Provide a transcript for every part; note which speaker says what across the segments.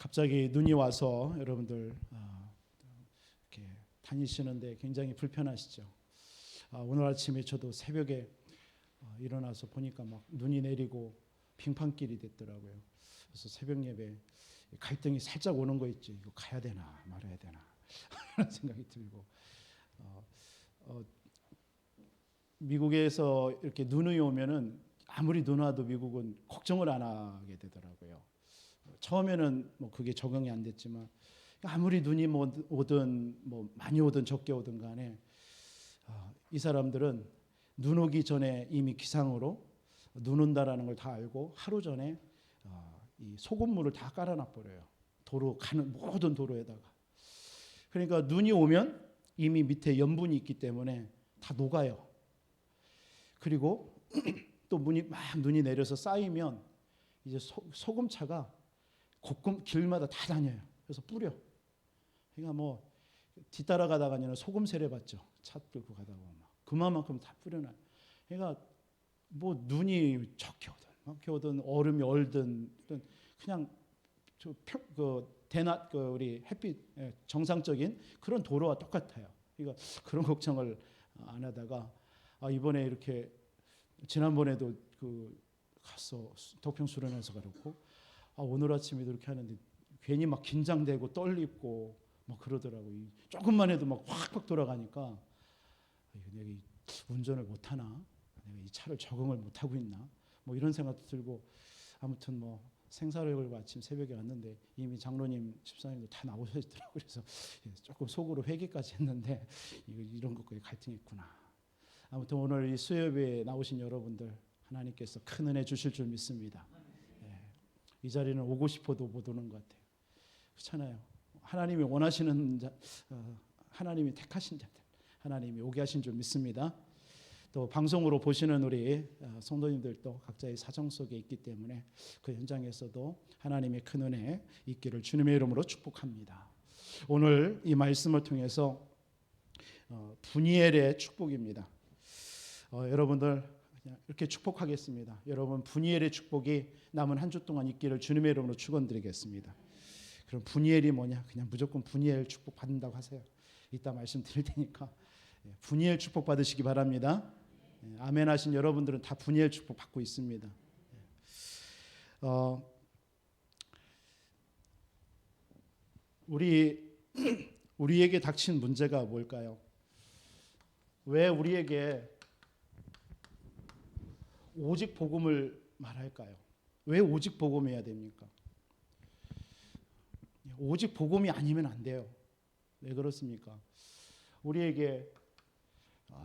Speaker 1: 갑자기 눈이 와서 여러분들 이렇게 다니시는데 굉장히 불편하시죠. 오늘 아침에 저도 새벽에 일어나서 보니까 막 눈이 내리고 빙판길이 됐더라고요. 그래서 새벽 예배 갈등이 살짝 오는 거 있죠. 이거 가야 되나 말아야 되나 하는 생각이 들고 미국에서 이렇게 눈이 오면은 아무리 눈 와도 미국은 걱정을 안 하게 되더라고요. 처음에는 뭐 그게 적응이 안 됐지만 아무리 눈이 오든 뭐 많이 오든 적게 오든 간에 이 사람들은 눈 오기 전에 이미 기상으로 눈 온다라는 걸 다 알고 하루 전에 이 소금물을 다 깔아놔 버려요. 도로 가는 모든 도로에다가. 그러니까 눈이 오면 이미 밑에 염분이 있기 때문에 다 녹아요. 그리고 또 눈이 내려서 쌓이면 이제 소금차가 길마다 다 다녀요. 그래서 뿌려. 그러니까 뭐 뒤따라가다가 아니라 소금 세례받죠. 차 끌고 가다가 막 그만큼 다 뿌려놔요. 그러니까 뭐 눈이 적게 오든 많게 오든 얼음이 얼든 그냥 대낮 우리 햇빛 정상적인 그런 도로와 똑같아요. 그러니까 그런 걱정을 안 하다가 이번에 이렇게 지난번에도 가서 덕평 수련회에서 그렇고 오늘 아침에도 이렇게 하는데 괜히 막 긴장되고 떨리고 막 그러더라고요. 조금만 해도 막 확확 돌아가니까 내가 운전을 못하나? 내가 이 차를 적응을 못하고 있나? 뭐 이런 생각도 들고 아무튼 뭐 생사를 걸고 아침 새벽에 왔는데 이미 장로님 집사님도 다 나오셨더라고요. 그래서 조금 속으로 회개까지 했는데 이런 것까지 갈등이 있구나. 아무튼 오늘 이 수요예배에 나오신 여러분들 하나님께서 큰 은혜 주실 줄 믿습니다. 이 자리는 오고 싶어도 못 오는 것 같아요. 그렇잖아요. 하나님이 원하시는 자, 하나님이 택하신 자들, 하나님이 오게 하신 줄 믿습니다. 또 방송으로 보시는 우리 성도님들도 각자의 사정 속에 있기 때문에 그 현장에서도 하나님의 큰 은혜 있기를 주님의 이름으로 축복합니다. 오늘 이 말씀을 통해서 분이엘의 축복입니다. 여러분들 그냥 이렇게 축복하겠습니다. 여러분 분이엘의 축복이 남은 한 주 동안 있기를 주님의 이름으로 축원드리겠습니다. 그럼 분이엘이 뭐냐? 그냥 무조건 분이엘 축복 받는다고 하세요. 이따 말씀드릴 테니까 분이엘 축복 받으시기 바랍니다. 아멘 하신 여러분들은 다 분이엘 축복 받고 있습니다. 우리에게 닥친 문제가 뭘까요? 왜 우리에게 오직 복음을 말할까요? 왜 오직 복음해야 됩니까? 오직 복음이 아니면 안 돼요. 왜 그렇습니까? 우리에게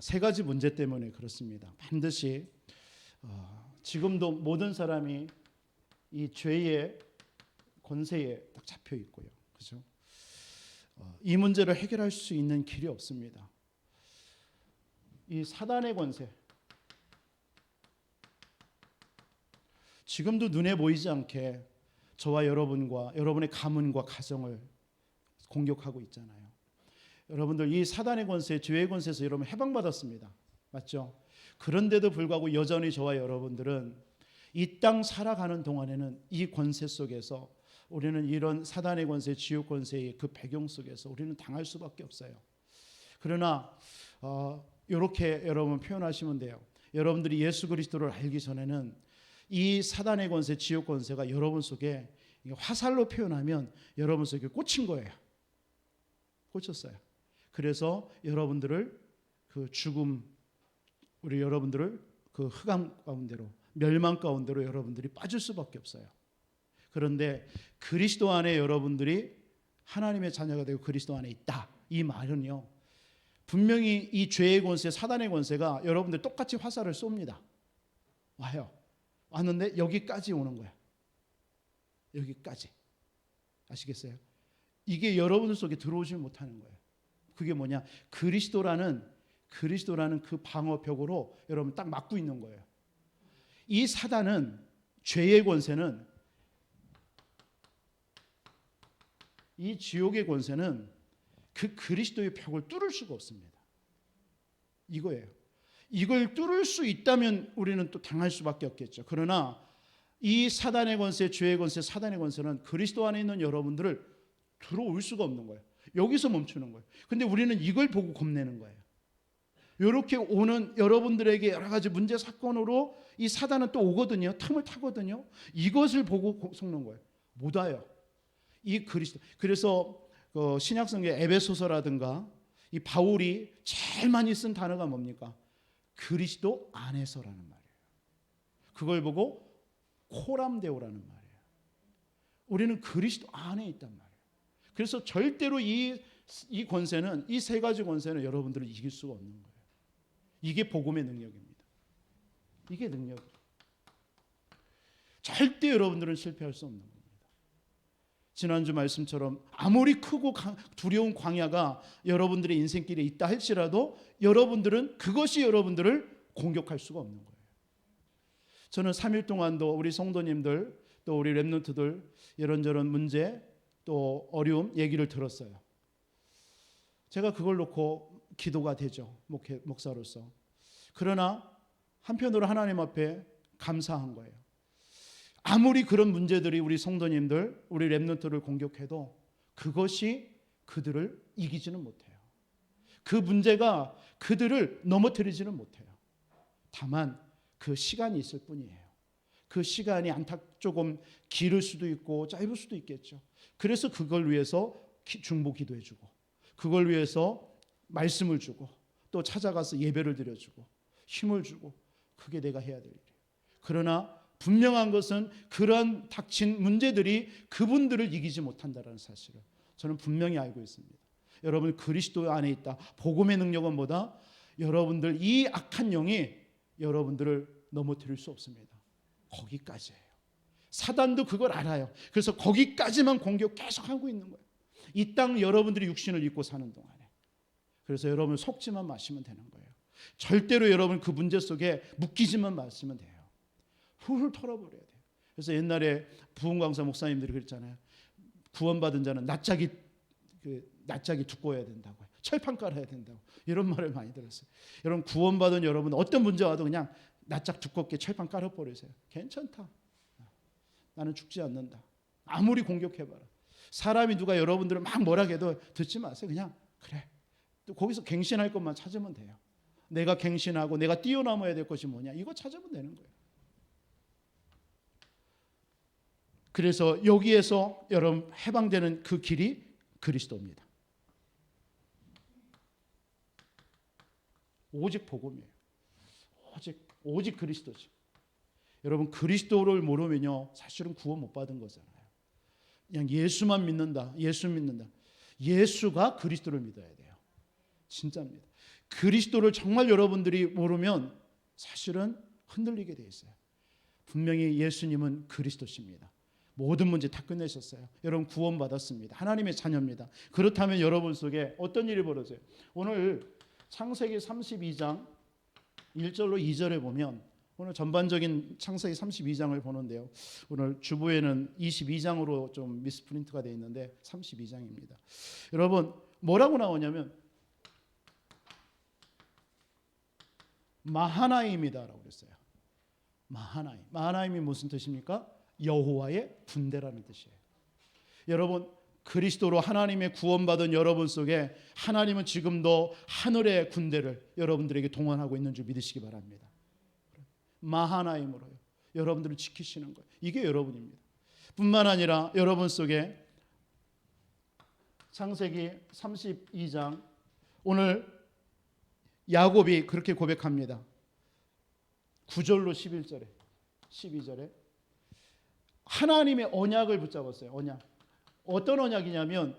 Speaker 1: 세 가지 문제 때문에 그렇습니다. 반드시 지금도 모든 사람이 이 죄의 권세에 딱 잡혀 있고요. 그렇죠? 이 문제를 해결할 수 있는 길이 없습니다. 이 사단의 권세, 지금도 눈에 보이지 않게 저와 여러분과 여러분의 가문과 가정을 공격하고 있잖아요. 여러분들 이 사단의 권세, 죄의 권세에서 여러분 해방받았습니다. 맞죠? 그런데도 불구하고 여전히 저와 여러분들은 이 땅 살아가는 동안에는 이 권세 속에서 우리는 이런 사단의 권세, 지옥 권세의 그 배경 속에서 우리는 당할 수밖에 없어요. 그러나 이렇게 여러분 표현하시면 돼요. 여러분들이 예수 그리스도를 알기 전에는 이 사단의 권세, 지옥 권세가 여러분 속에 화살로 표현하면 여러분 속에 꽂힌 거예요. 꽂혔어요. 그래서 여러분들을 그 죽음, 우리 여러분들을 그 흑암 가운데로, 멸망 가운데로 여러분들이 빠질 수밖에 없어요. 그런데 그리스도 안에 여러분들이 하나님의 자녀가 되고 그리스도 안에 있다. 이 말은요, 분명히 이 죄의 권세, 사단의 권세가 여러분들 똑같이 화살을 쏩니다. 와요. 왔는데 여기까지 오는 거야. 여기까지. 아시겠어요? 이게 여러분 속에 들어오지 못하는 거예요. 그게 뭐냐? 그리스도라는 그 방어벽으로 여러분 딱 막고 있는 거예요. 이 사단은, 죄의 권세는, 이 지옥의 권세는 그 그리스도의 벽을 뚫을 수가 없습니다. 이거예요. 이걸 뚫을 수 있다면 우리는 또 당할 수밖에 없겠죠. 그러나 이 사단의 권세, 죄의 권세, 사단의 권세는 그리스도 안에 있는 여러분들을 들어올 수가 없는 거예요. 여기서 멈추는 거예요. 근데 우리는 이걸 보고 겁내는 거예요. 이렇게 오는 여러분들에게 여러 가지 문제 사건으로 이 사단은 또 오거든요. 틈을 타거든요. 이것을 보고 속는 거예요. 못 와요. 이 그리스도. 그래서 신약성경 에베소서라든가 이 바울이 제일 많이 쓴 단어가 뭡니까? 그리스도 안에서라는 말이에요. 그걸 보고 코람데오라는 말이에요. 우리는 그리스도 안에 있단 말이에요. 그래서 절대로 이 권세는, 이 세 가지 권세는 여러분들을 이길 수가 없는 거예요. 이게 복음의 능력입니다. 이게 능력이에요. 절대 여러분들은 실패할 수 없는 겁니다. 지난주 말씀처럼 아무리 크고 두려운 광야가 여러분들의 인생길에 있다 할지라도 여러분들은 그것이 여러분들을 공격할 수가 없는 거예요. 저는 3일 동안도 우리 성도님들 또 우리 렘넌트들 이런저런 문제 또 어려움 얘기를 들었어요. 제가 그걸 놓고 기도가 되죠. 목사로서. 그러나 한편으로 하나님 앞에 감사한 거예요. 아무리 그런 문제들이 우리 성도님들, 우리 렘넌트를 공격해도 그것이 그들을 이기지는 못해요. 그 문제가 그들을 넘어뜨리지는 못해요. 다만 그 시간이 있을 뿐이에요. 그 시간이 조금 길을 수도 있고 짧을 수도 있겠죠. 그래서 그걸 위해서 중보 기도해주고 그걸 위해서 말씀을 주고 또 찾아가서 예배를 드려주고 힘을 주고 그게 내가 해야 될 일이에요. 그러나 분명한 것은 그런 닥친 문제들이 그분들을 이기지 못한다는 사실을 저는 분명히 알고 있습니다. 여러분 그리스도 안에 있다. 복음의 능력은 뭐다? 여러분들 이 악한 영이 여러분들을 넘어뜨릴 수 없습니다. 거기까지예요. 사단도 그걸 알아요. 그래서 거기까지만 공격 계속하고 있는 거예요. 이 땅 여러분들이 육신을 입고 사는 동안에. 그래서 여러분 속지만 마시면 되는 거예요. 절대로 여러분 그 문제 속에 묶이지만 마시면 돼요. 훌훌 털어버려야 돼요. 그래서 옛날에 부흥강사 목사님들이 그랬잖아요. 구원받은 자는 낯짝이 두꺼워야 된다고, 철판 깔아야 된다고 이런 말을 많이 들었어요. 여러분 구원받은 여러분 어떤 문제 와도 그냥 낯짝 두껍게 철판 깔아버리세요. 괜찮다. 나는 죽지 않는다. 아무리 공격해봐라. 사람이 누가 여러분들을 막 뭐라 해도 듣지 마세요. 그냥 그래. 또 거기서 갱신할 것만 찾으면 돼요. 내가 갱신하고 내가 뛰어넘어야 될 것이 뭐냐. 이거 찾으면 되는 거예요. 그래서 여기에서 여러분 해방되는 그 길이 그리스도입니다. 오직 복음이에요. 오직 그리스도지. 여러분 그리스도를 모르면요 사실은 구원 못 받은 거잖아요. 그냥 예수만 믿는다. 예수 믿는다. 예수가 그리스도를 믿어야 돼요. 진짜입니다. 그리스도를 정말 여러분들이 모르면 사실은 흔들리게 돼 있어요. 분명히 예수님은 그리스도십니다. 모든 문제 다 끝내셨어요. 여러분 구원 받았습니다. 하나님의 자녀입니다. 그렇다면 여러분 속에 어떤 일이 벌어져요? 오늘 창세기 32장 1절로 2절에 보면 오늘 전반적인 창세기 32장을 보는데요. 오늘 주보에는 22장으로 좀 미스프린트가 되어 있는데 32장입니다. 여러분 뭐라고 나오냐면 마하나임이다라고 그랬어요. 마하나임. 마하나임이 무슨 뜻입니까? 여호와의 군대라는 뜻이에요. 여러분 그리스도로 하나님의 구원받은 여러분 속에 하나님은 지금도 하늘의 군대를 여러분들에게 동원하고 있는 줄 믿으시기 바랍니다. 마하나임으로요. 여러분들을 지키시는 거예요. 이게 여러분입니다. 뿐만 아니라 여러분 속에 창세기 32장 오늘 야곱이 그렇게 고백합니다. 9절로 11절에 12절에 하나님의 언약을 붙잡았어요. 언약. 어떤 언약이냐면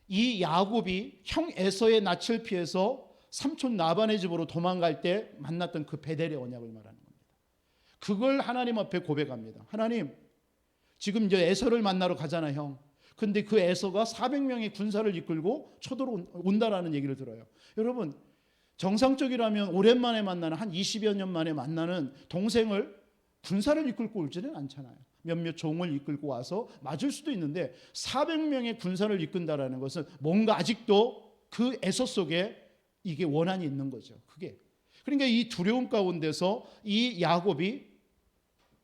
Speaker 1: 이 야곱이 형 에서의 낯을 피해서 삼촌 라반의 집으로 도망갈 때 만났던 그 베델의 언약을 말하는 겁니다. 그걸 하나님 앞에 고백합니다. 하나님 지금 이제 에서를 만나러 가잖아 형. 근데 그 에서가 400명의 군사를 이끌고 쳐들어 온다라는 얘기를 들어요. 여러분 정상적이라면 오랜만에 만나는 한 20여 년 만에 만나는 동생을 군사를 이끌고 올지는 않잖아요. 몇몇 종을 이끌고 와서 맞을 수도 있는데 400명의 군사를 이끈다라는 것은 뭔가 아직도 그 에서 속에 이게 원한이 있는 거죠. 그게. 그러니까 이 두려움 가운데서 이 야곱이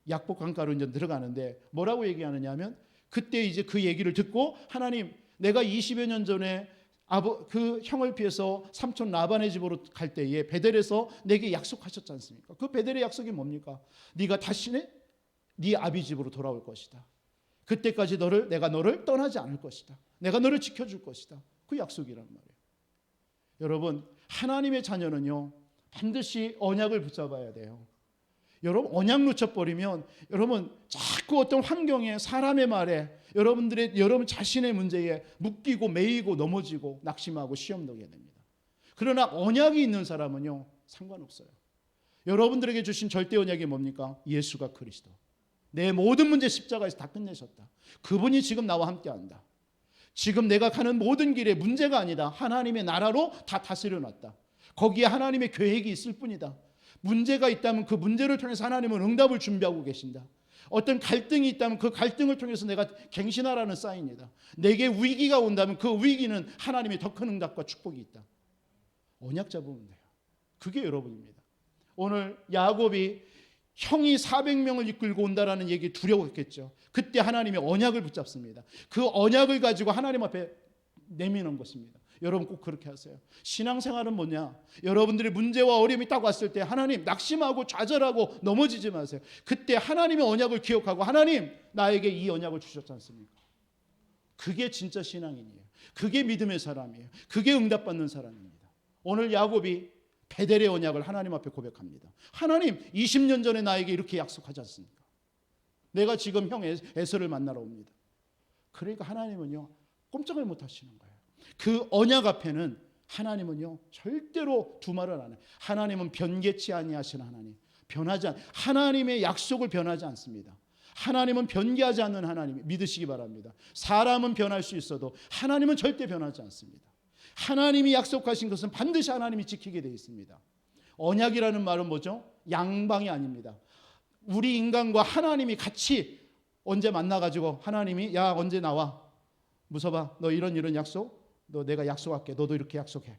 Speaker 1: 약복 강가로 이제 들어가는데 뭐라고 얘기하느냐면 그때 이제 그 얘기를 듣고 하나님 내가 20여 년 전에 그 형을 피해서 삼촌 라반의 집으로 갈 때에 베델에서 내게 약속하셨지 않습니까? 그 베델의 약속이 뭡니까? 네가 다시 네 아비 집으로 돌아올 것이다. 그때까지 내가 너를 떠나지 않을 것이다. 내가 너를 지켜줄 것이다. 그 약속이란 말이에요. 여러분 하나님의 자녀는요 반드시 언약을 붙잡아야 돼요. 여러분 언약 놓쳐버리면 여러분 자꾸 어떤 환경에 사람의 말에 여러분 자신의 문제에 묶이고 매이고 넘어지고 낙심하고 시험 넣게 됩니다. 그러나 언약이 있는 사람은요 상관없어요. 여러분들에게 주신 절대 언약이 뭡니까? 예수가 그리스도. 내 모든 문제 십자가에서 다 끝내셨다. 그분이 지금 나와 함께한다. 지금 내가 가는 모든 길에 문제가 아니다. 하나님의 나라로 다 다스려 놨다. 거기에 하나님의 계획이 있을 뿐이다. 문제가 있다면 그 문제를 통해서 하나님은 응답을 준비하고 계신다. 어떤 갈등이 있다면 그 갈등을 통해서 내가 갱신하라는 사인이다. 내게 위기가 온다면 그 위기는 하나님의 더 큰 응답과 축복이 있다. 언약 잡으면 돼요. 그게 여러분입니다. 오늘 야곱이 형이 400명을 이끌고 온다라는 얘기 두려웠겠죠. 그때 하나님의 언약을 붙잡습니다. 그 언약을 가지고 하나님 앞에 내미는 것입니다. 여러분 꼭 그렇게 하세요. 신앙생활은 뭐냐? 여러분들의 문제와 어려움이 딱 왔을 때 하나님 낙심하고 좌절하고 넘어지지 마세요. 그때 하나님의 언약을 기억하고 하나님 나에게 이 언약을 주셨지 않습니까? 그게 진짜 신앙인이에요. 그게 믿음의 사람이에요. 그게 응답받는 사람입니다. 오늘 야곱이 베델의 언약을 하나님 앞에 고백합니다. 하나님 20년 전에 나에게 이렇게 약속하지 않습니까? 내가 지금 형 에서를 만나러 옵니다. 그러니까 하나님은요 꼼짝을 못 하시는 거예요. 그 언약 앞에는 하나님은요 절대로 두말을 안 해요. 하나님은 변개치 아니하시는 하나님, 하나님의 약속을 변하지 않습니다. 하나님은 변개하지 않는 하나님 믿으시기 바랍니다. 사람은 변할 수 있어도 하나님은 절대 변하지 않습니다. 하나님이 약속하신 것은 반드시 하나님이 지키게 되어 있습니다. 언약이라는 말은 뭐죠? 양방이 아닙니다. 우리 인간과 하나님이 같이 언제 만나가지고 하나님이 야 언제 나와 무서봐 너 이런 약속 너 내가 약속할게 너도 이렇게 약속해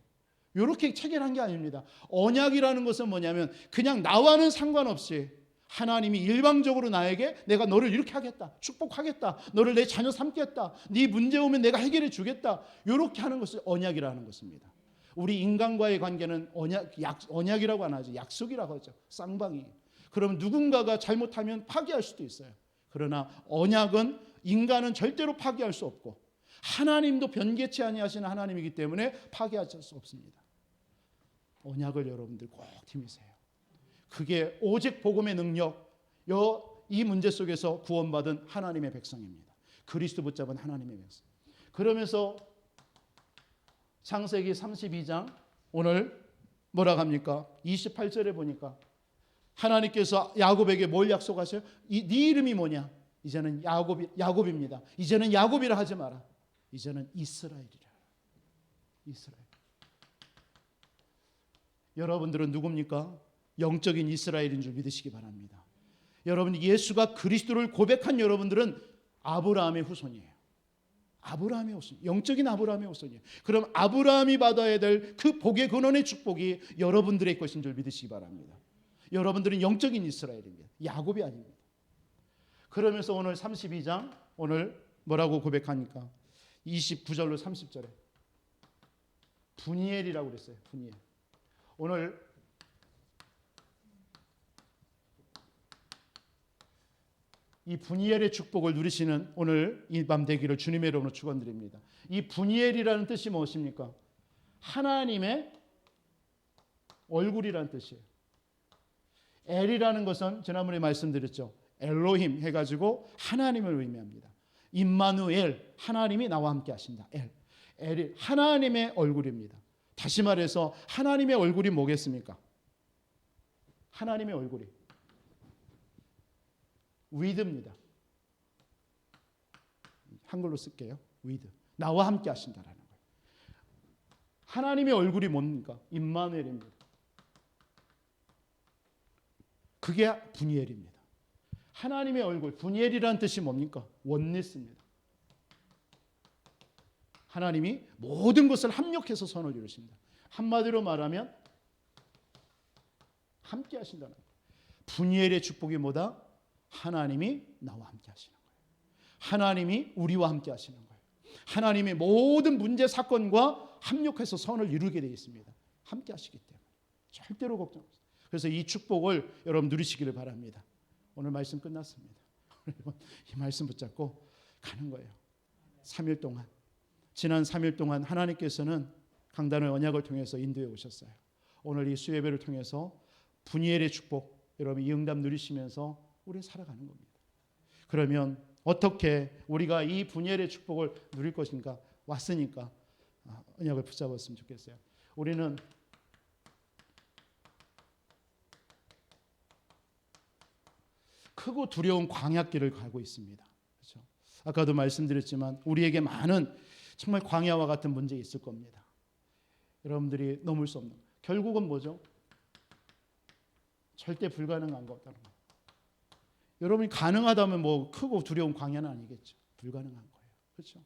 Speaker 1: 이렇게 체결한 게 아닙니다. 언약이라는 것은 뭐냐면 그냥 나와는 상관없이 하나님이 일방적으로 나에게 내가 너를 이렇게 하겠다 축복하겠다 너를 내 자녀 삼겠다 네 문제 오면 내가 해결해 주겠다 이렇게 하는 것을 언약이라는 것입니다. 우리 인간과의 관계는 언약이라고 안 하죠. 약속이라고 하죠. 쌍방이. 그럼 누군가가 잘못하면 파기할 수도 있어요. 그러나 언약은 인간은 절대로 파기할 수 없고 하나님도 변개치 아니하시는 하나님이기 때문에 파기할 수 없습니다. 언약을 여러분들 꼭 힘이세요. 그게 오직 복음의 능력, 이 문제 속에서 구원받은 하나님의 백성입니다. 그리스도 붙잡은 하나님의 백성. 그러면서 창세기 32장 오늘 뭐라고 합니까? 28절에 보니까 하나님께서 야곱에게 뭘 약속하세요? 네 이름이 뭐냐? 이제는 야곱입니다. 이제는 야곱이라 하지 마라. 이제는 이스라엘이라. 이스라엘. 여러분들은 누굽니까? 영적인 이스라엘인 줄 믿으시기 바랍니다. 여러분 예수가 그리스도를 고백한 여러분들은 아브라함의 후손이에요. 아브라함의 후손, 영적인 아브라함의 후손이에요. 그럼 아브라함이 받아야 될 그 복의 근원의 축복이 여러분들의 것인 줄 믿으시기 바랍니다. 여러분들은 영적인 이스라엘입니다. 야곱이 아닙니다. 그러면서 오늘 32장 오늘 뭐라고 고백하니까 29절로 30절에 분이엘이라고 그랬어요. 분이엘. 오늘 이 분이엘의 축복을 누리시는 오늘 이 밤 되기를 주님의 이름으로 축원드립니다. 이 분이엘이라는 뜻이 무엇입니까? 하나님의 얼굴이라는 뜻이에요. 엘이라는 것은 지난번에 말씀드렸죠. 엘로힘 해가지고 하나님을 의미합니다. 임마누엘 하나님이 나와 함께 하신다. 엘이 하나님의 얼굴입니다. 다시 말해서 하나님의 얼굴이 뭐겠습니까? 하나님의 얼굴이 위드입니다. 한글로 쓸게요. 위드. 나와 함께 하신다라는 거예요. 하나님의 얼굴이 뭡니까? 임마누엘입니다. 그게 분이엘입니다. 하나님의 얼굴, 분이엘이라는 뜻이 뭡니까? 원리스입니다. 하나님이 모든 것을 합력해서 선을 이루십니다. 한마디로 말하면 함께 하신다는 거예요. 분이엘의 축복이 뭐다? 하나님이 나와 함께 하시는 거예요. 하나님이 우리와 함께 하시는 거예요. 하나님이 모든 문제 사건과 합력해서 선을 이루게 되어 있습니다. 함께 하시기 때문에 절대로 걱정 없어요. 그래서 이 축복을 여러분 누리시기를 바랍니다. 오늘 말씀 끝났습니다. 이 말씀 붙잡고 가는 거예요. 3일 동안, 지난 3일 동안 하나님께서는 강단의 언약을 통해서 인도해 오셨어요. 오늘 이 수예배를 통해서 분이엘의 축복, 여러분 이 응답 누리시면서 우리는 살아가는 겁니다. 그러면 어떻게 우리가 이 분이엘의 축복을 누릴 것인가? 왔으니까 언약을 붙잡았으면 좋겠어요. 우리는 크고 두려운 광야길을 가고 있습니다. 그렇죠? 아까도 말씀드렸지만 우리에게 많은 정말 광야와 같은 문제 있을 겁니다. 여러분들이 넘을 수 없는, 결국은 뭐죠? 절대 불가능한 거다는 거. 여러분이 가능하다면 뭐 크고 두려운 광야는 아니겠죠. 불가능한 거예요. 그렇죠?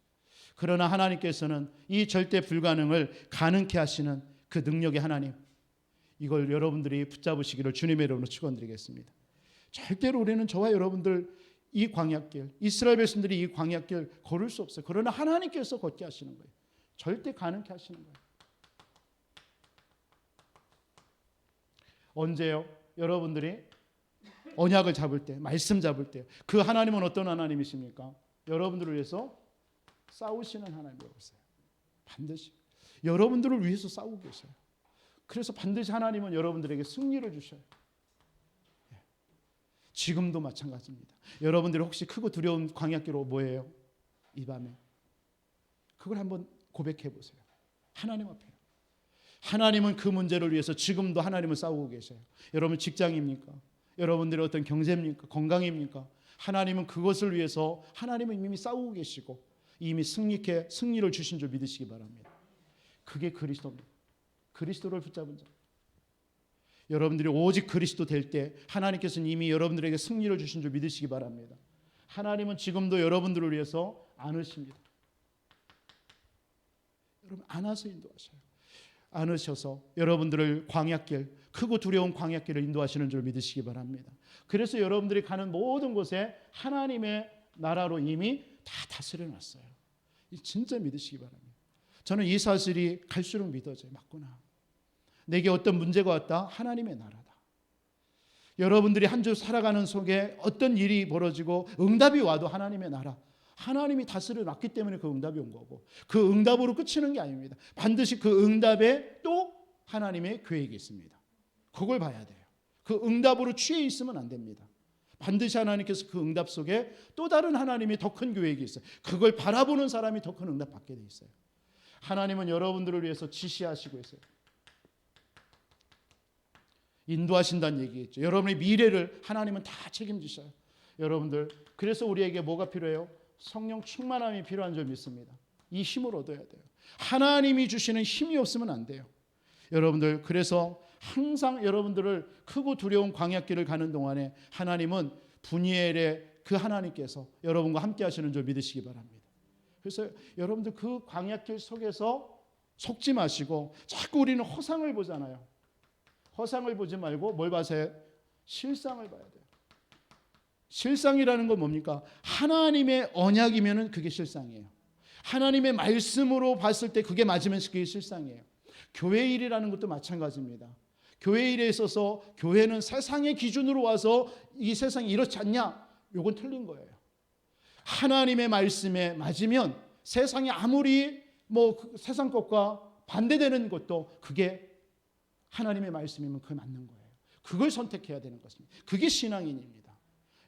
Speaker 1: 그러나 하나님께서는 이 절대 불가능을 가능케 하시는 그 능력의 하나님, 이걸 여러분들이 붙잡으시기를 주님의 이름으로 축원드리겠습니다. 절대로 우리는 저와 여러분들 이 광야길, 이스라엘 백성들이 이 광야길 걸을 수 없어요. 그러나 하나님께서 걷게 하시는 거예요. 절대 가능케 하시는 거예요. 언제요? 여러분들이 언약을 잡을 때, 말씀 잡을 때, 그 하나님은 어떤 하나님이십니까? 여러분들을 위해서 싸우시는 하나님이라고 했어요. 반드시 여러분들을 위해서 싸우고 계세요. 그래서 반드시 하나님은 여러분들에게 승리를 주셔요. 지금도 마찬가지입니다. 여러분들이 혹시 크고 두려운 광야길로 뭐예요? 이 밤에 그걸 한번 고백해 보세요. 하나님 앞에. 하나님은 그 문제를 위해서 지금도 하나님을 싸우고 계세요. 여러분 직장입니까? 여러분들의 어떤 경제입니까? 건강입니까? 하나님은 그것을 위해서 하나님은 이미 싸우고 계시고 이미 승리를 주신 줄 믿으시기 바랍니다. 그게 그리스도입니다. 그리스도를 붙잡은 자. 여러분들이 오직 그리스도 될 때 하나님께서는 이미 여러분들에게 승리를 주신 줄 믿으시기 바랍니다. 하나님은 지금도 여러분들을 위해서 안으십니다. 여러분 안아서 인도하셔요. 안으셔서 여러분들을 광야길, 크고 두려운 광야길을 인도하시는 줄 믿으시기 바랍니다. 그래서 여러분들이 가는 모든 곳에 하나님의 나라로 이미 다 다스려 놨어요. 진짜 믿으시기 바랍니다. 저는 이 사실이 갈수록 믿어져요. 맞구나. 내게 어떤 문제가 왔다? 하나님의 나라다. 여러분들이 한 주 살아가는 속에 어떤 일이 벌어지고 응답이 와도 하나님의 나라. 하나님이 다스려 놨기 때문에 그 응답이 온 거고 그 응답으로 끝이는 게 아닙니다. 반드시 그 응답에 또 하나님의 계획이 있습니다. 그걸 봐야 돼요. 그 응답으로 취해 있으면 안 됩니다. 반드시 하나님께서 그 응답 속에 또 다른 하나님이 더 큰 계획이 있어요. 그걸 바라보는 사람이 더 큰 응답 받게 돼 있어요. 하나님은 여러분들을 위해서 지시하시고 있어요. 인도하신다는 얘기겠죠. 여러분의 미래를 하나님은 다 책임지셔요. 여러분들 그래서 우리에게 뭐가 필요해요? 성령 충만함이 필요한 줄 믿습니다. 이 힘을 얻어야 돼요. 하나님이 주시는 힘이 없으면 안 돼요. 여러분들 그래서 항상 여러분들을 크고 두려운 광야길을 가는 동안에 하나님은 분이엘의 그 하나님께서 여러분과 함께 하시는 줄 믿으시기 바랍니다. 그래서 여러분들 그 광야길 속에서 속지 마시고 자꾸 우리는 허상을 보잖아요. 허상을 보지 말고 뭘 봐세요? 실상을 봐야 돼요. 실상이라는 건 뭡니까? 하나님의 언약이면 그게 실상이에요. 하나님의 말씀으로 봤을 때 그게 맞으면 그게 실상이에요. 교회 일이라는 것도 마찬가지입니다. 교회 일에 있어서 교회는 세상의 기준으로 와서 이 세상이 이렇지 않냐? 이건 틀린 거예요. 하나님의 말씀에 맞으면 세상이 아무리 세상 것과 반대되는 것도 그게 하나님의 말씀이면 그게 맞는 거예요. 그걸 선택해야 되는 것입니다. 그게 신앙인입니다.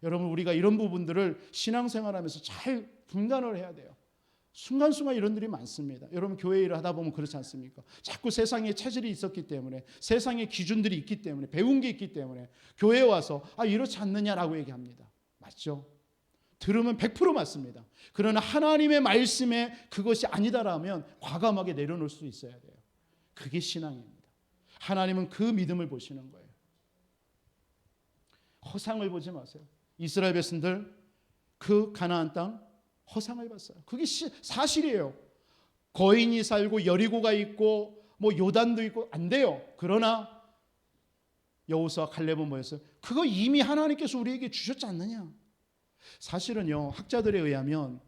Speaker 1: 여러분 우리가 이런 부분들을 신앙생활하면서 잘 분간을 해야 돼요. 순간순간 이런 일이 많습니다. 여러분 교회 일을 하다 보면 그렇지 않습니까? 자꾸 세상에 체질이 있었기 때문에 세상의 기준들이 있기 때문에 배운 게 있기 때문에 교회에 와서 이렇지 않느냐라고 얘기합니다. 맞죠? 들으면 100% 맞습니다. 그러나 하나님의 말씀에 그것이 아니다라면 과감하게 내려놓을 수 있어야 돼요. 그게 신앙입니다. 하나님은 그 믿음을 보시는 거예요. 허상을 보지 마세요. 이스라엘 백성들 그 가나안 땅 허상을 봤어요. 그게 사실이에요. 거인이 살고 여리고가 있고 요단도 있고 안 돼요. 그러나 여호수아 갈렙은 뭐였어요? 그거 이미 하나님께서 우리에게 주셨지 않느냐. 사실은요, 학자들에 의하면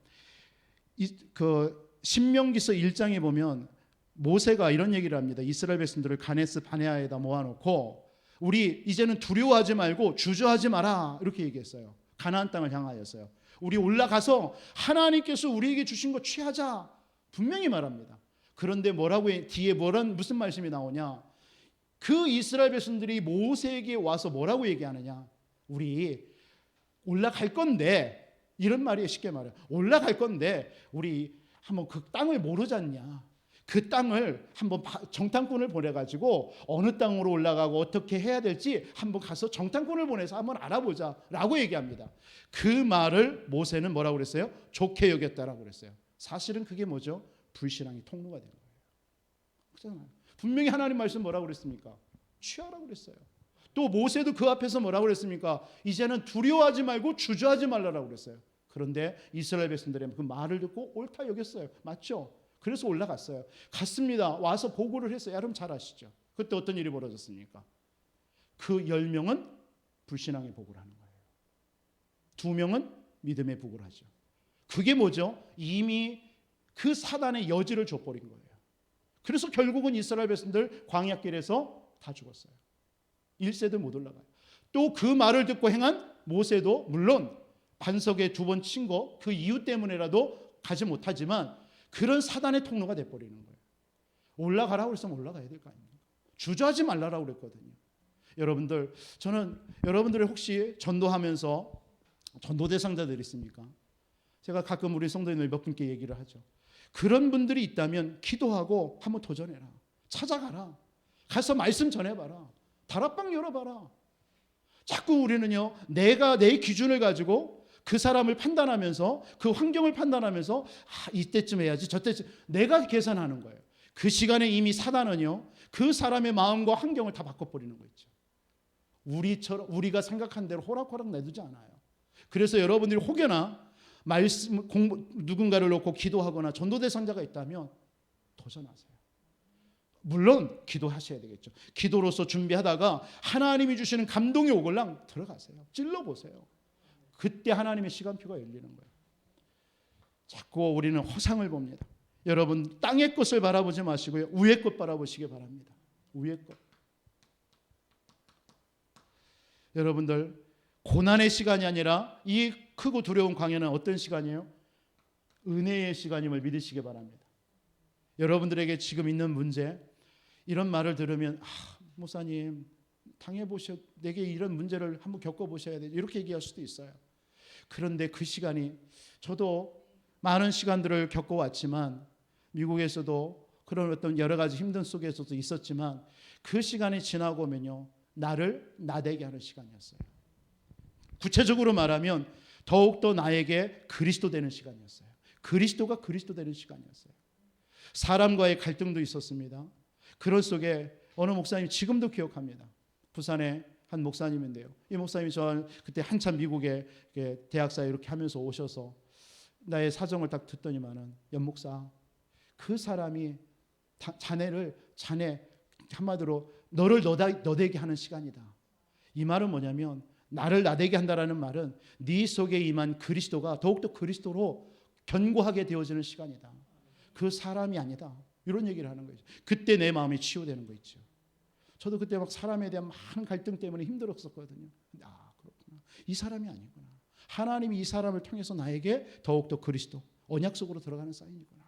Speaker 1: 그 신명기서 1장에 보면 모세가 이런 얘기를 합니다. 이스라엘 백성들을 가네스 바네아에다 모아놓고 우리 이제는 두려워하지 말고 주저하지 마라 이렇게 얘기했어요. 가나안 땅을 향하여서요. 우리 올라가서 하나님께서 우리에게 주신 거 취하자 분명히 말합니다. 그런데 뒤에 무슨 말씀이 나오냐? 그 이스라엘 백성들이 모세에게 와서 뭐라고 얘기하느냐? 우리 올라갈 건데, 이런 말이에요. 쉽게 말해요. 올라갈 건데 우리 한번 그 땅을 모르지 않냐? 그 땅을 한번 정탐꾼을 보내가지고 어느 땅으로 올라가고 어떻게 해야 될지 한번 가서 정탐꾼을 보내서 한번 알아보자 라고 얘기합니다. 그 말을 모세는 뭐라고 그랬어요? 좋게 여겼다라고 그랬어요. 사실은 그게 뭐죠? 불신앙의 통로가 된 거예요. 그렇잖아요. 분명히 하나님 말씀 뭐라고 그랬습니까? 취하라고 그랬어요. 또 모세도 그 앞에서 뭐라고 그랬습니까? 이제는 두려워하지 말고 주저하지 말라라고 그랬어요. 그런데 이스라엘 백성들이 그 말을 듣고 옳다 여겼어요. 맞죠? 그래서 올라갔어요. 갔습니다. 와서 보고를 했어요. 여러분 잘 아시죠? 그때 어떤 일이 벌어졌습니까? 그 10명은 불신앙의 보고를 하는 거예요. 2명은 믿음의 보고를 하죠. 그게 뭐죠? 이미 그 사단의 여지를 줘버린 거예요. 그래서 결국은 이스라엘 백성들 광야길에서 다 죽었어요. 1세도 못 올라가요. 또 그 말을 듣고 행한 모세도 물론 반석에 2번 친 거 그 이유 때문에라도 가지 못하지만 그런 사단의 통로가 돼버리는 거예요. 올라가라고 했으면 올라가야 될 거 아닙니까? 주저하지 말라라고 그랬거든요. 여러분들, 저는 여러분들이 혹시 전도하면서 전도 대상자들 있습니까? 제가 가끔 우리 성도님들 몇 분께 얘기를 하죠. 그런 분들이 있다면 기도하고 한번 도전해라. 찾아가라. 가서 말씀 전해봐라. 다락방 열어봐라. 자꾸 우리는요, 내가 내 기준을 가지고 그 사람을 판단하면서 그 환경을 판단하면서 이때쯤 해야지 저때쯤 내가 계산하는 거예요. 그 시간에 이미 사단은요 그 사람의 마음과 환경을 다 바꿔버리는 거 있죠. 우리가 생각한 대로 호락호락 내두지 않아요. 그래서 여러분들이 혹여나 말씀 누군가를 놓고 기도하거나 전도 대상자가 있다면 도전하세요. 물론 기도하셔야 되겠죠. 기도로서 준비하다가 하나님이 주시는 감동이 오걸랑 들어가세요. 찔러보세요. 그때 하나님의 시간표가 열리는 거예요. 자꾸 우리는 허상을 봅니다. 여러분 땅의 것을 바라보지 마시고요. 위의 것 바라보시기 바랍니다. 위의 것. 여러분들 고난의 시간이 아니라 이 크고 두려운 광야는 어떤 시간이에요? 은혜의 시간임을 믿으시기 바랍니다. 여러분들에게 지금 있는 문제 이런 말을 들으면 목사님 내게 이런 문제를 한번 겪어보셔야 돼요. 이렇게 얘기할 수도 있어요. 그런데 그 시간이 저도 많은 시간들을 겪어왔지만 미국에서도 그런 어떤 여러 가지 힘든 속에서도 있었지만 그 시간이 지나고 오면요 나를 나대게 하는 시간이었어요. 구체적으로 말하면 더욱더 나에게 그리스도 되는 시간이었어요. 그리스도가 그리스도 되는 시간이었어요. 사람과의 갈등도 있었습니다. 그런 속에 어느 목사님 지금도 기억합니다. 부산에 한 목사님인데요. 이 목사님이 저 그때 한참 미국에 대학사 이렇게 하면서 오셔서 나의 사정을 딱 듣더니만은 연목사 그 사람이 자네 한마디로 너를 너대게 하는 시간이다. 이 말은 뭐냐면 나를 나대게 한다라는 말은 네 속에 임한 그리스도가 더욱더 그리스도로 견고하게 되어지는 시간이다. 그 사람이 아니다. 이런 얘기를 하는 거죠. 그때 내 마음이 치유되는 거 있죠. 저도 그때 막 사람에 대한 많은 갈등 때문에 힘들었었거든요. 그렇구나. 이 사람이 아니구나. 하나님이 이 사람을 통해서 나에게 더욱더 그리스도 언약 속으로 들어가는 사인이구나.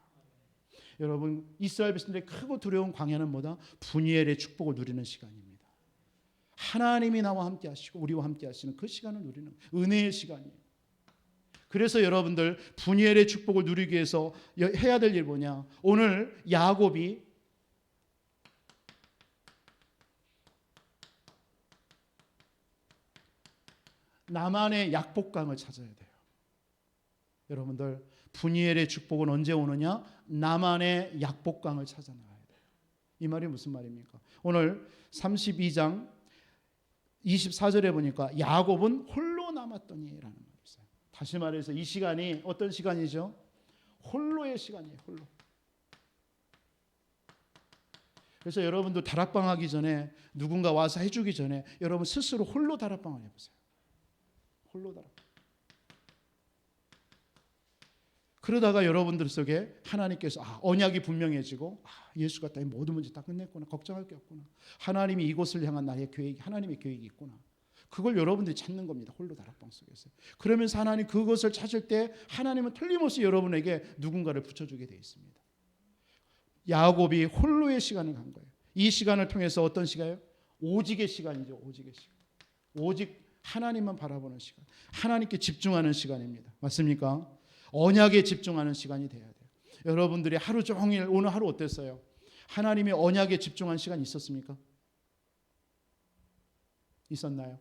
Speaker 1: 여러분 이스라엘 백성들의 크고 두려운 광야는 뭐다? 분이엘의 축복을 누리는 시간입니다. 하나님이 나와 함께 하시고 우리와 함께 하시는 그 시간을 누리는 은혜의 시간이에요. 그래서 여러분들 분이엘의 축복을 누리기 위해서 해야 될 일 뭐냐? 오늘 야곱이 나만의 약복강을 찾아야 돼요. 여러분들 분이엘의 축복은 언제 오느냐? 나만의 약복강을 찾아 나가야 돼요. 이 말이 무슨 말입니까? 오늘 32장 24절에 보니까 야곱은 홀로 남았더니라는 말이 있어요. 다시 말해서 이 시간이 어떤 시간이죠? 홀로의 시간이에요. 홀로. 그래서 여러분도 다락방 하기 전에 누군가 와서 해주기 전에 여러분 스스로 홀로 다락방을 해보세요. 홀로 다락방. 그러다가 여러분들 속에 하나님께서 언약이 분명해지고 예수가 이 모든 문제 다 끝냈구나. 걱정할 게 없구나. 하나님이 이곳을 향한 나의 계획, 하나님의 계획이 있구나. 그걸 여러분들이 찾는 겁니다. 홀로 다락방 속에서. 그러면서 하나님 그것을 찾을 때 하나님은 틀림없이 여러분에게 누군가를 붙여주게 되어 있습니다. 야곱이 홀로의 시간을 간 거예요. 이 시간을 통해서 어떤 시간이에요? 오직의 시간이죠. 오직의 시간. 오직 하나님만 바라보는 시간. 하나님께 집중하는 시간입니다. 맞습니까? 언약에 집중하는 시간이 돼야 돼요. 여러분들이 하루 종일 오늘 하루 어땠어요? 하나님의 언약에 집중한 시간이 있었습니까? 있었나요?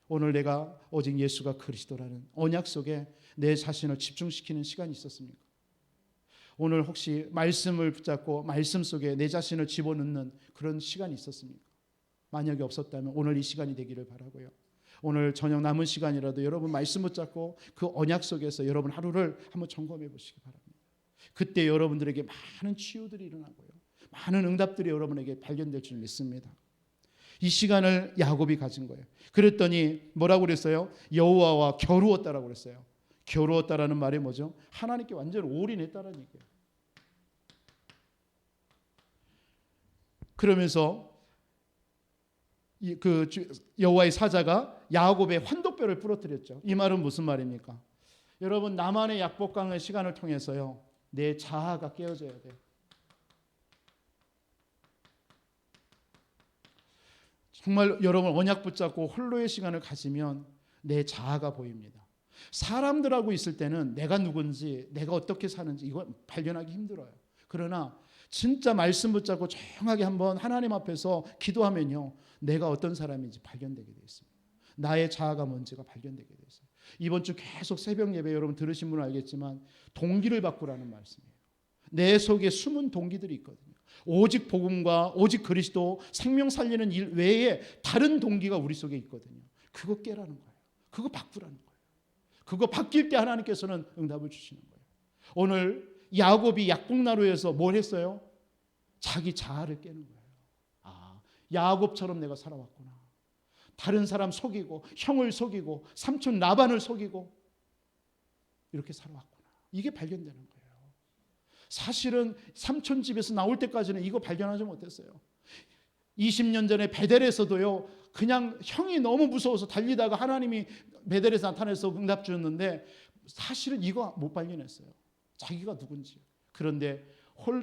Speaker 1: 오늘 내가 오직 예수가 그리스도라는 언약 속에 내 자신을 집중시키는 시간이 있었습니까? 오늘 혹시 말씀을 붙잡고 말씀 속에 내 자신을 집어넣는 그런 시간이 있었습니까? 만약에 없었다면 오늘 이 시간이 되기를 바라고요. 오늘 저녁 남은 시간이라도 여러분 말씀 붙잡고 그 언약 속에서 여러분 하루를 한번 점검해 보시기 바랍니다. 그때 여러분들에게 많은 치유들이 일어나고요. 많은 응답들이 여러분에게 발견될 줄 믿습니다. 이 시간을 야곱이 가진 거예요. 그랬더니 뭐라고 그랬어요? 여호와와 겨루었다라고 그랬어요. 겨루었다라는 말이 뭐죠? 하나님께 완전히 올인했다라는 얘기예요. 그러면서 그 여호와의 사자가 야곱의 환도뼈를 부러뜨렸죠. 이 말은 무슨 말입니까? 여러분 나만의 약복강의 시간을 통해서요. 내 자아가 깨어져야 돼요. 정말 여러분 언약 붙잡고 홀로의 시간을 가지면 내 자아가 보입니다. 사람들하고 있을 때는 내가 누군지 내가 어떻게 사는지 이거 발견하기 힘들어요. 그러나 진짜 말씀 붙잡고 조용하게 한번 하나님 앞에서 기도하면요. 내가 어떤 사람인지 발견되게 되어 있습니다. 나의 자아가 뭔지가 발견되게 되어 있어요. 이번 주 계속 새벽 예배 여러분 들으신 분은 알겠지만 동기를 바꾸라는 말씀이에요. 내 속에 숨은 동기들이 있거든요. 오직 복음과 오직 그리스도 생명 살리는 일 외에 다른 동기가 우리 속에 있거든요. 그거 깨라는 거예요. 그거 바꾸라는 거예요. 그거 바뀔 때 하나님께서는 응답을 주시는 거예요. 오늘 야곱이 약복나루에서 뭘 했어요? 자기 자아를 깨는 거예요. 야곱처럼 내가 살아왔구나. 다른 사람 속이고 형을 속이고 삼촌 라반을 속이고 이렇게 살아왔구나. 이게 발견되는 거예요. 사실은 삼촌 집에서 나올 때까지는 이거 발견하지 못했어요. 20년 전에 베델에서도요. 그냥 형이 너무 무서워서 달리다가 하나님이 베델에서 나타나서 응답 주었는데 사실은 이거 못 발견했어요. 자기가 누군지. 그런데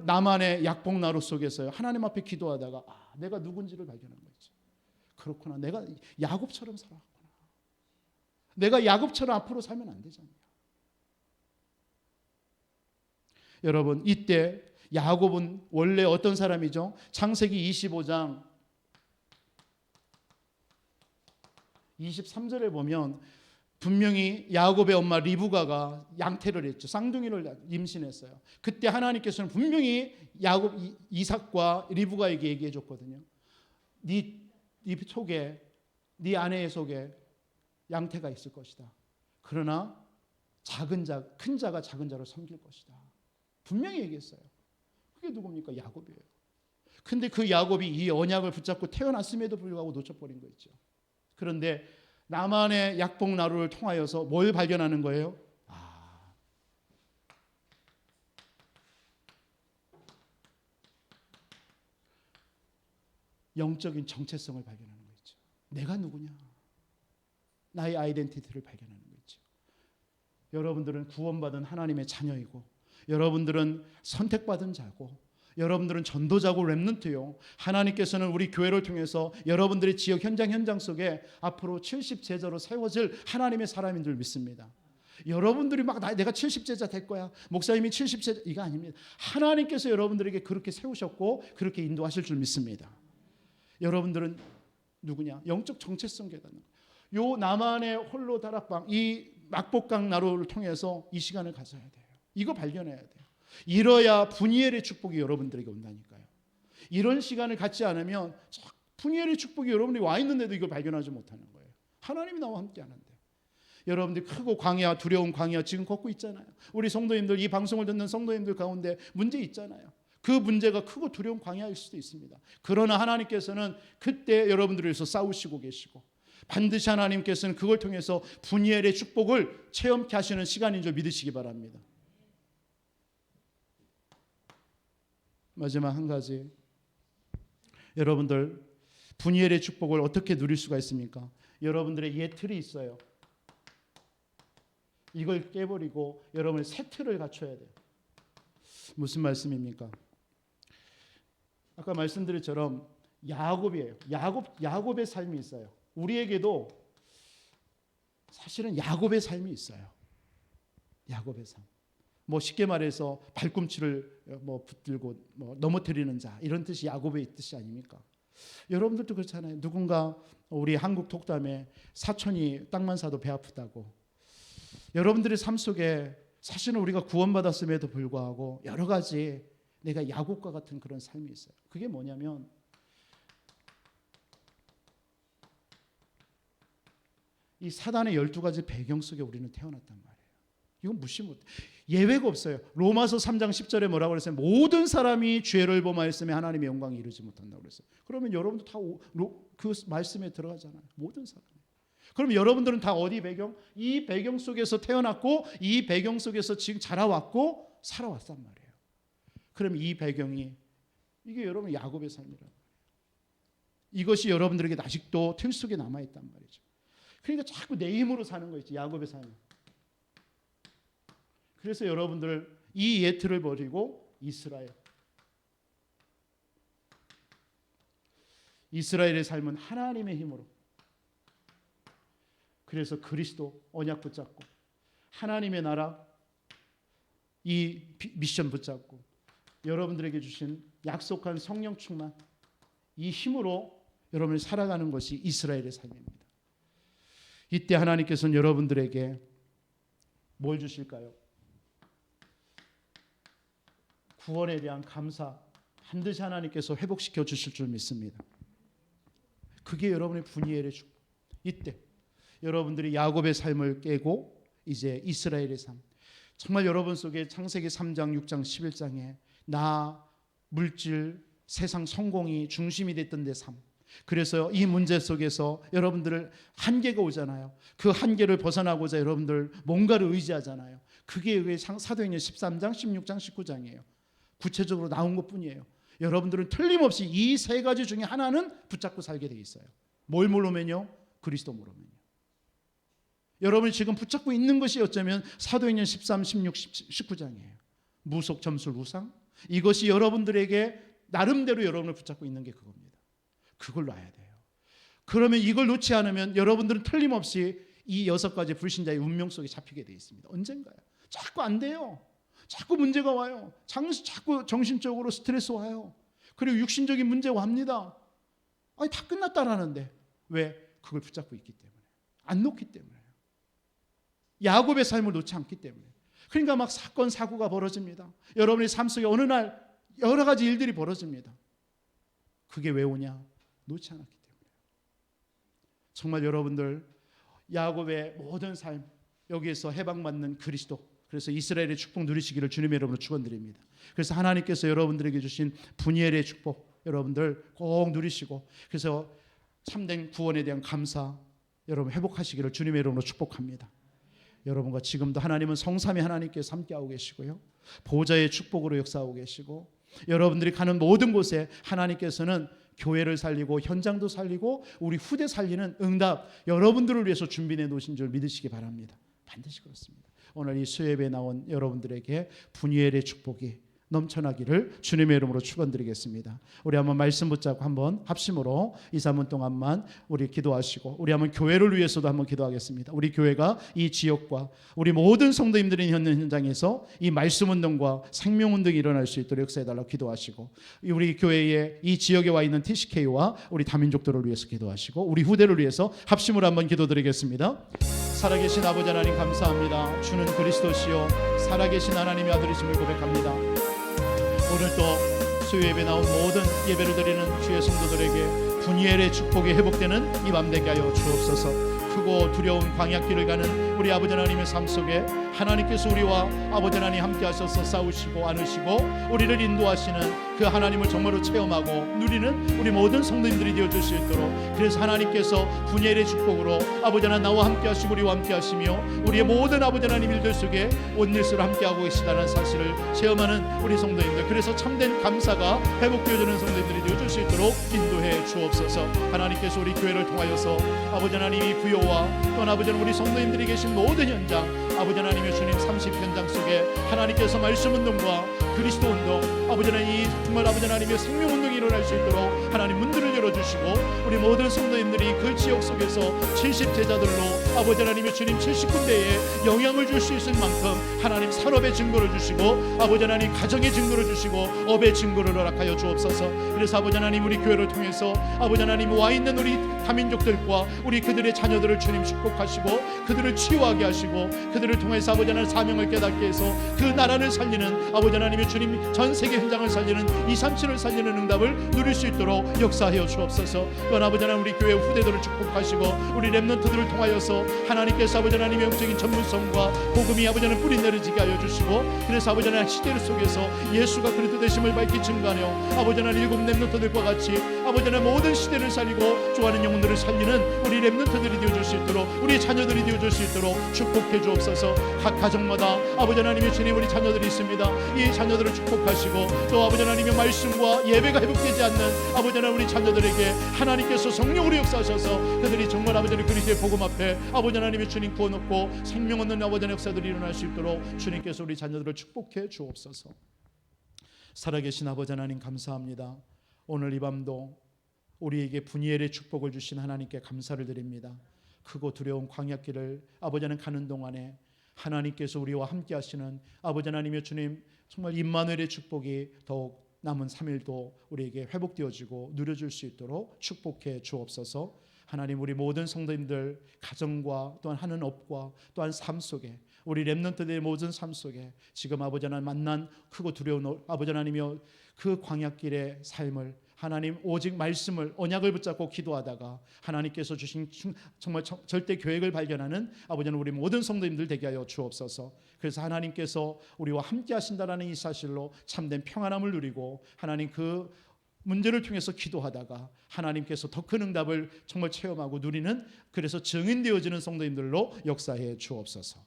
Speaker 1: 나만의 약복나루 속에서요. 하나님 앞에 기도하다가 내가 누군지를 발견한 거죠. 그렇구나. 내가 야곱처럼 살아왔구나. 내가 야곱처럼 앞으로 살면 안 되잖아요. 여러분 이때 야곱은 원래 어떤 사람이죠? 창세기 25장 23절에 보면 분명히 야곱의 엄마 리브가가 양태를 했죠. 쌍둥이를 임신했어요. 그때 하나님께서는 분명히 야곱 이삭과 리브가에게 얘기해 줬거든요. 네 속에 네 아내의 속에 양태가 있을 것이다. 그러나 큰 자가 작은 자를 섬길 것이다. 분명히 얘기했어요. 그게 누굽니까? 야곱이에요. 근데 그 야곱이 이 언약을 붙잡고 태어났음에도 불구하고 놓쳐버린 거 있죠. 그런데 나만의 약복나루를 통하여서 뭘 발견하는 거예요? 영적인 정체성을 발견하는 거 있죠. 내가 누구냐? 나의 아이덴티티를 발견하는 거 있죠. 여러분들은 구원받은 하나님의 자녀이고 여러분들은 선택받은 자고 여러분들은 전도자고 렘넌트요. 하나님께서는 우리 교회를 통해서 여러분들의 지역 현장 속에 앞으로 70제자로 세워질 하나님의 사람인 줄 믿습니다. 여러분들이 막 내가 70제자 될 거야. 목사님이 70제자 이거 아닙니다. 하나님께서 여러분들에게 그렇게 세우셨고 그렇게 인도하실 줄 믿습니다. 여러분들은 누구냐? 영적 정체성 깨닫는 거예요. 요 나만의 홀로 다락방 이 막복강 나루를 통해서 이 시간을 가져야 돼요. 이거 발견해야 돼요. 이뤄야 분이엘의 축복이 여러분들에게 온다니까요. 이런 시간을 갖지 않으면 분이엘의 축복이 여러분들이 와 있는데도 이걸 발견하지 못하는 거예요. 하나님이 나와 함께 하는데. 여러분들 크고 광야 두려운 광야 지금 걷고 있잖아요. 우리 성도님들 이 방송을 듣는 성도님들 가운데 문제 있잖아요. 그 문제가 크고 두려운 광야일 수도 있습니다. 그러나 하나님께서는 그때 여러분들을 위해서 싸우시고 계시고 반드시 하나님께서는 그걸 통해서 분이엘의 축복을 체험케 하시는 시간인 줄 믿으시기 바랍니다. 마지막 한 가지, 여러분들 분이엘의 축복을 어떻게 누릴 수가 있습니까? 여러분들의 옛 틀이 있어요. 이걸 깨버리고 여러분의 새 틀을 갖춰야 돼요. 무슨 말씀입니까? 아까 말씀드린 것처럼 야곱이에요. 야곱의 삶이 있어요. 우리에게도 사실은 야곱의 삶이 있어요. 야곱의 삶. 뭐 쉽게 말해서 발꿈치를 붙들고 넘어뜨리는 자, 이런 뜻이 야곱의 뜻이 아닙니까? 여러분들도 그렇잖아요. 누군가 우리 한국 독담에 사촌이 땅만 사도 배 아프다고. 여러분들의 삶 속에 사실은 우리가 구원받았음에도 불구하고 여러 가지 내가 야곱과 같은 그런 삶이 있어요. 그게 뭐냐면 이 사단의 12가지 배경 속에 우리는 태어났단 말이에요. 이건 무시 못해. 예외가 없어요. 로마서 3장 10절에 뭐라고 그랬어요? 모든 사람이 죄를 범하였으며 하나님의 영광에 이르지 못한다고 그랬어요. 그러면 여러분도 다 그 말씀에 들어가잖아요. 모든 사람이. 그럼 여러분들은 다 어디 배경? 이 배경 속에서 태어났고 이 배경 속에서 지금 자라왔고 살아왔단 말이에요. 그럼 이 배경이 이게 여러분 야곱의 삶이라는 거예요. 이것이 여러분들에게 아직도 틀 속에 남아있단 말이죠. 그러니까 자꾸 내 힘으로 사는 거 있지, 야곱의 삶. 그래서 여러분들 이 예틀을 버리고 이스라엘의 삶은 하나님의 힘으로, 그래서 그리스도 언약 붙잡고 하나님의 나라 이 미션 붙잡고 여러분들에게 주신 약속한 성령 충만, 이 힘으로 여러분이 살아가는 것이 이스라엘의 삶입니다. 이때 하나님께서는 여러분들에게 뭘 주실까요? 구원에 대한 감사 반드시 하나님께서 회복시켜 주실 줄 믿습니다. 그게 여러분의 분이엘의 축복. 이때 여러분들이 야곱의 삶을 깨고 이제 이스라엘의 삶, 정말 여러분 속에 창세기 3장, 6장, 11장에 나, 물질, 세상 성공이 중심이 됐던 내 삶, 그래서 이 문제 속에서 여러분들 한계가 오잖아요. 그 한계를 벗어나고자 여러분들 뭔가를 의지하잖아요. 그게 사도행전 13장, 16장, 19장이에요. 구체적으로 나온 것뿐이에요. 여러분들은 틀림없이 이 세 가지 중에 하나는 붙잡고 살게 돼 있어요. 뭘 모르면요? 그리스도 모르면요. 여러분이 지금 붙잡고 있는 것이 어쩌면 사도행전 13, 16, 19장이에요. 무속, 점술, 우상, 이것이 여러분들에게 나름대로 여러분을 붙잡고 있는 게 그겁니다. 그걸 놔야 돼요. 그러면 이걸 놓지 않으면 여러분들은 틀림없이 이 6가지 불신자의 운명 속에 잡히게 돼 있습니다. 언젠가요? 자꾸 안 돼요. 자꾸 문제가 와요. 자꾸 정신적으로 스트레스 와요. 그리고 육신적인 문제가 옵니다. 아니 다 끝났다라는데 왜? 그걸 붙잡고 있기 때문에, 안 놓기 때문에, 야곱의 삶을 놓지 않기 때문에. 그러니까 막 사건 사고가 벌어집니다. 여러분의 삶 속에 어느 날 여러 가지 일들이 벌어집니다. 그게 왜 오냐? 놓지 않았기 때문에. 정말 여러분들 야곱의 모든 삶 여기에서 해방받는 그리스도, 그래서 이스라엘의 축복 누리시기를 주님의 이름으로 축원드립니다. 그래서 하나님께서 여러분들에게 주신 분이엘의 축복 여러분들 꼭 누리시고, 그래서 참된 구원에 대한 감사 여러분 회복하시기를 주님의 이름으로 축복합니다. 여러분과 지금도 하나님은 성삼위 하나님께서 함께하고 계시고요, 보좌의 축복으로 역사하고 계시고, 여러분들이 가는 모든 곳에 하나님께서는 교회를 살리고 현장도 살리고 우리 후대 살리는 응답 여러분들을 위해서 준비해 놓으신 줄 믿으시기 바랍니다. 반드시 그렇습니다. 오늘 이 수요예배에 나온 여러분들에게 분이엘의 축복이 넘쳐나기를 주님의 이름으로 축원드리겠습니다. 우리 한번 말씀 붙잡고 한번 합심으로 2, 3분 동안만 우리 기도하시고, 우리 한번 교회를 위해서도 한번 기도하겠습니다. 우리 교회가 이 지역과 우리 모든 성도님들이 있는 현장에서 이 말씀 운동과 생명 운동이 일어날 수 있도록 역사해달라고 기도하시고, 우리 교회에 이 지역에 와 있는 TCK와 우리 다민족들을 위해서 기도하시고, 우리 후대를 위해서 합심으로 한번 기도드리겠습니다. 살아계신 아버지 하나님 감사합니다. 주는 그리스도시요 살아계신 하나님의 아들이심을 고백합니다. 오늘도 수요예배 나온 모든 예배를 드리는 주의 성도들에게 분이엘의 축복이 회복되는 이 밤 되게 하여 주옵소서. 크고 두려운 광야길을 가는 우리 아버지 하나님의 삶 속에 하나님께서 우리와 아버지 하나님 함께 하셔서 싸우시고 안으시고 우리를 인도하시는 그 하나님을 정말로 체험하고 누리는 우리 모든 성도님들이 되어줄 수 있도록, 그래서 하나님께서 분열의 축복으로 아버지 하나님 나와 함께 하시고 우리와 함께 하시며 우리의 모든 아버지 하나님 일들 속에 온일수로 함께 하고 계시다는 사실을 체험하는 우리 성도님들, 그래서 참된 감사가 회복되어지는 성도님들이 되어줄 수 있도록 인도해 주옵소서. 하나님께서 우리 교회를 통하여서 아버지 하나님이 부요와 또 아버지 하나님 우리 성도님들이 계신 모든 현장, 아버지 하나님의 주님 30 현장 속에 하나님께서 말씀 운동과 그리스도 운동, 아버지 하나님 이 정말 아버지 하나님의 생명 운동이 일어날 수 있도록 하나님 문들을 열어주시고 우리 모든 성도님들이 그 지역 속에서 70 제자들로 아버지 하나님의 주님 70군데에 영향을 줄 수 있을 만큼 하나님 산업의 증거를 주시고 아버지 하나님 가정의 증거를 주시고 업의 증거를 허락하여 주옵소서. 그래서 아버지 하나님 우리 교회를 통해서 아버지 하나님 와 있는 우리 다민족들과 우리 그들의 자녀들을 주님 축복하시고 그들을 치유하게 하시고 그들을 통해서 아버지 하나님 사명을 깨닫게 해서 그 나라를 살리는 아버지 하나님의 주님 전 세계 현장을 살리는 237을 살리는 응답을 누릴 수 있도록 역사하여 주옵소서. 또한 아버지 하나님 우리 교회 후대들을 축복하시고 우리 렘넌트들을 통하여서 하나님께서 아버지 하나님의 영적인 전문성과 복음이 아버지 하나님 뿌리 내리지게 하여 주시고, 그래서 아버지 하나님 시대 속에서 예수가 그리스도 되심을 밝히 증거하며 아버지 하나님 일곱 렘넌트들과 같이 아버지 하나님 모든 시대를 살리고 좋아하는 영혼들을 살리는 우리 렘넌트들이 되어줄 수 있도록 우리 자녀들이 되어줄 수 있도록 축복해 주옵소서. 각 가정마다 아버지 하나님의 주님 우리 자녀들이 있습니다. 이 자녀들을 축복하시고 또 아버지 하나님의 말씀과 예배가 회복되지 않는 아버지 하나님 우리 자녀들에게 하나님께서 성령으로 역사하셔서 그들이 정말 아버지 하나님 그리스도의 복음 앞에 아버지 하나님의 주님 구원 얻고 생명 얻는 아버지 하나님 역사들이 일어날 수 있도록 주님께서 우리 자녀들을 축복해 주옵소서. 살아계신 아버지 하나님 감사합니다. 오늘 이 밤도 우리에게 분이엘의 축복을 주신 하나님께 감사를 드립니다. 크고 두려운 광야길을 아버지 하나님 가는 동안에 하나님께서 우리와 함께 하시는 아버지 하나님의 주님 정말 임마누엘의 축복이 더욱 남은 3일도 우리에게 회복되어지고 누려줄 수 있도록 축복해 주옵소서. 하나님 우리 모든 성도님들 가정과 또한 하는 업과 또한 삶 속에 우리 렘넌트들의 모든 삶 속에 지금 아버지 하나님 만난 크고 두려운 아버지 하나님이여 그 광야길의 삶을 하나님 오직 말씀을 언약을 붙잡고 기도하다가 하나님께서 주신 정말 절대 계획을 발견하는 아버지 하나님 우리 모든 성도님들 되게 하여 주옵소서. 그래서 하나님께서 우리와 함께 하신다라는 이 사실로 참된 평안함을 누리고 하나님 그 문제를 통해서 기도하다가 하나님께서 더 큰 응답을 정말 체험하고 누리는, 그래서 증인되어지는 성도님들로 역사해 주옵소서.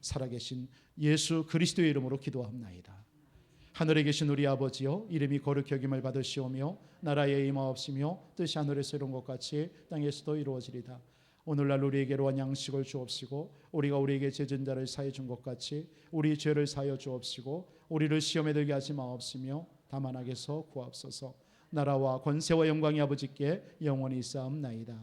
Speaker 1: 살아계신 예수 그리스도의 이름으로 기도합나이다. 하늘에 계신 우리 아버지여, 이름이 거룩히 여김을 받으시오며 나라의 임하옵시며 뜻이 하늘에서 이룬 것 같이 땅에서도 이루어지리다. 오늘날 우리에게로 한 양식을 주옵시고 우리가 우리에게 죄진 자를 사해 준 것 같이 우리 죄를 사하여 주옵시고 우리를 시험에 들게 하지 마옵시며 다만 악에서 구하옵소서. 나라와 권세와 영광이 아버지께 영원히 있사옵나이다.